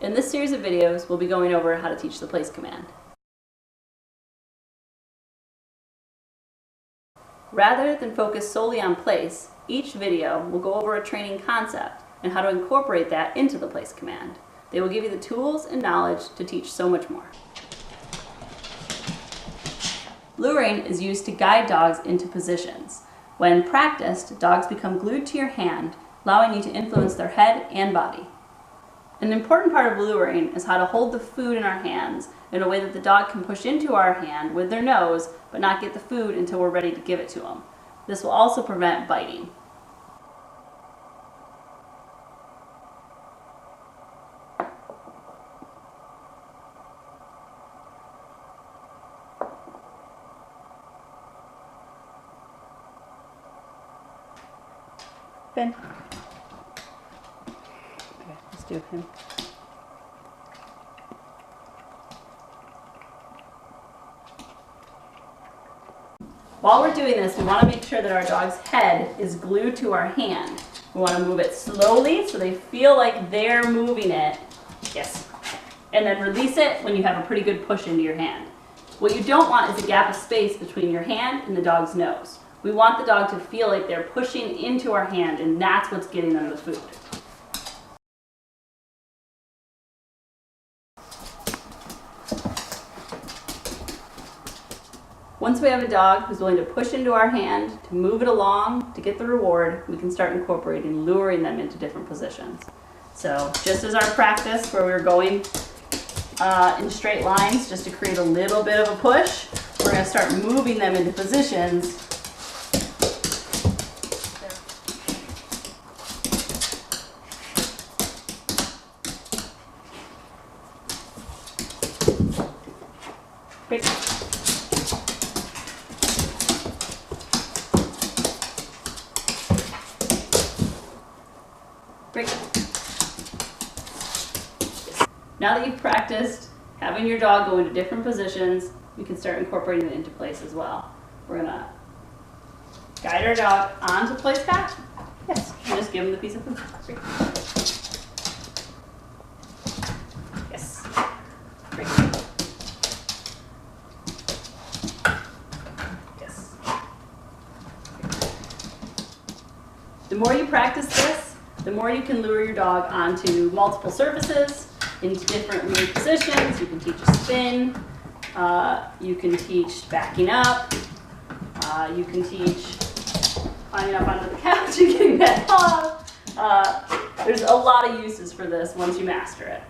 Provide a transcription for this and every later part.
In this series of videos, we'll be going over how to teach the place command. Rather than focus solely on place, each video will go over a training concept and how to incorporate that into the place command. They will give you the tools and knowledge to teach so much more. Luring is used to guide dogs into positions. When practiced, dogs become glued to your hand, allowing you to influence their head and body. An important part of luring is how to hold the food in our hands in a way that the dog can push into our hand with their nose, but not get the food until we're ready to give it to them. This will also prevent biting. Ben. Okay, let's do him. While we're doing this, we want to make sure that our dog's head is glued to our hand. We want to move it slowly so they feel like they're moving it. Yes. And then release it when you have a pretty good push into your hand. What you don't want is a gap of space between your hand and the dog's nose. We want the dog to feel like they're pushing into our hand, and that's what's getting them the food. Once we have a dog who's willing to push into our hand, to move it along, to get the reward, we can start incorporating luring them into different positions. So just as our practice where we were going in straight lines just to create a little bit of a push, we're going to start moving them into positions. Great. Great. Now that you've practiced having your dog go into different positions, we can start incorporating it into place as well. We're going to guide our dog onto the place pat. Yes. And just give him the piece of food. Great. Yes. Great. Yes. The more you practice this, the more you can lure your dog onto multiple surfaces, into different weird positions. You can teach a spin, you can teach backing up, you can teach climbing up onto the couch and getting that off. There's a lot of uses for this once you master it.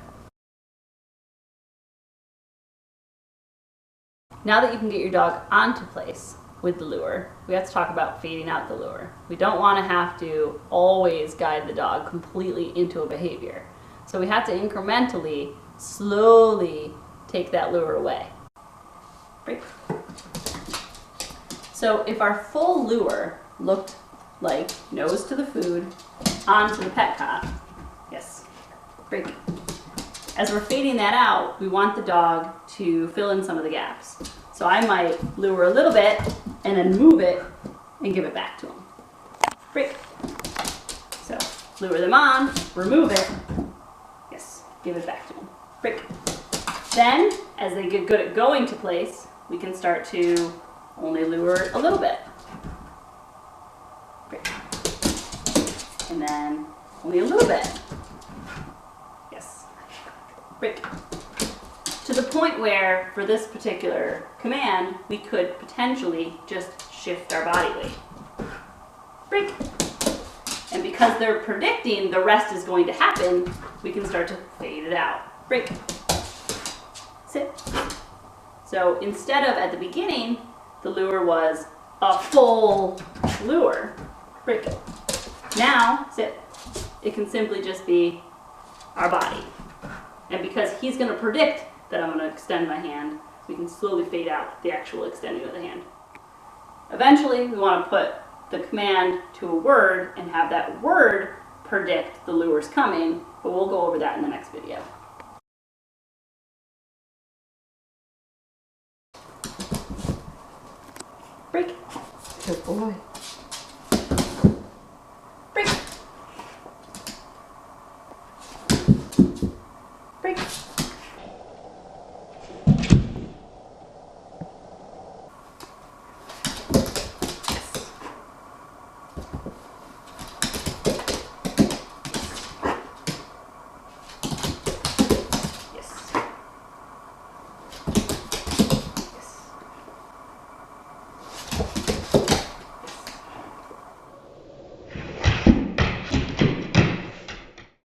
Now that you can get your dog onto place with the lure, we have to talk about fading out the lure. We don't want to have to always guide the dog completely into a behavior. So we have to incrementally, slowly take that lure away. Break. So if our full lure looked like nose to the food, onto the pet cot, yes, break. As we're fading that out, we want the dog to fill in some of the gaps. So I might lure a little bit and then move it and give it back to them. Break. So lure them on, remove it, yes, give it back to them. Break. Then, as they get good at going to place, we can start to only lure a little bit. Break. And then only a little bit. Yes. Break. To the point where, for this particular command, we could potentially just shift our body weight. Break. And because they're predicting the rest is going to happen, we can start to fade it out. Break. Sit. So instead of at the beginning, the lure was a full lure. Break. Now, sit. It can simply just be our body. And because he's going to predict that I'm going to extend my hand, we can slowly fade out the actual extending of the hand. Eventually, we want to put the command to a word and have that word predict the lure's coming, but we'll go over that in the next video. Break. Good boy.